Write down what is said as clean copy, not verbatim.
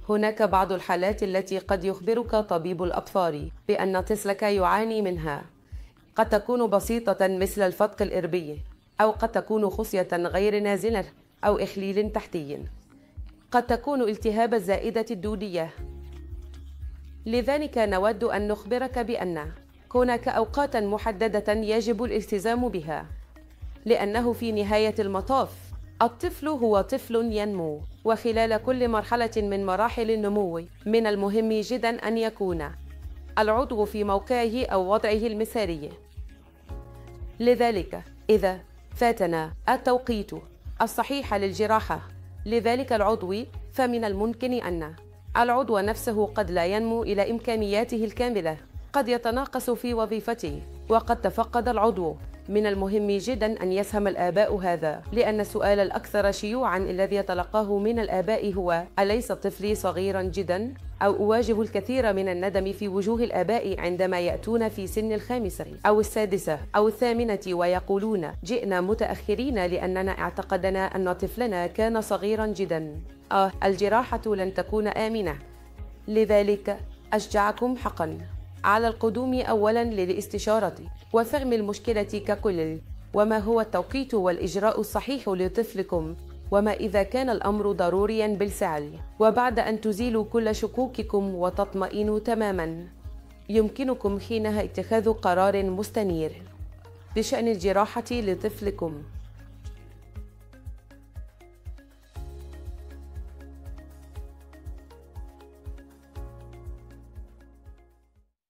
هناك بعض الحالات التي قد يخبرك طبيب الأطفال بأن طفلك يعاني منها. قد تكون بسيطة مثل الفتق الإربي، أو قد تكون خصية غير نازلة أو إخليل تحتي. قد تكون التهاب الزائدة الدودية. لذلك نود أن نخبرك بأن هناك أوقاتاً محددة يجب الالتزام بها، لأنه في نهاية المطاف الطفل هو طفل ينمو، وخلال كل مرحلة من مراحل النمو من المهم جداً أن يكون العضو في موقعه أو وضعه المثالي. لذلك إذا فاتنا التوقيت الصحيح للجراحة لذلك العضو، فمن الممكن أن العضو نفسه قد لا ينمو إلى إمكانياته الكاملة، قد يتناقص في وظيفته، وقد تفقد العضو. من المهم جدا أن يفهم الآباء هذا، لأن السؤال الأكثر شيوعا الذي يتلقاه من الآباء هو: أليس طفلي صغيرا جدا؟ أو أواجه الكثير من الندم في وجوه الآباء عندما يأتون في سن الخامسة أو السادسة أو الثامنة ويقولون: جئنا متأخرين لأننا اعتقدنا أن طفلنا كان صغيرا جدا. الجراحة لن تكون آمنة، لذلك أشجعكم حقا على القدوم أولا للاستشارة وفهم المشكلة ككل، وما هو التوقيت والإجراء الصحيح لطفلكم، وما إذا كان الأمر ضروريا بالفعل. وبعد أن تزيلوا كل شكوككم وتطمئنوا تماما، يمكنكم حينها اتخاذ قرار مستنير بشأن الجراحة لطفلكم.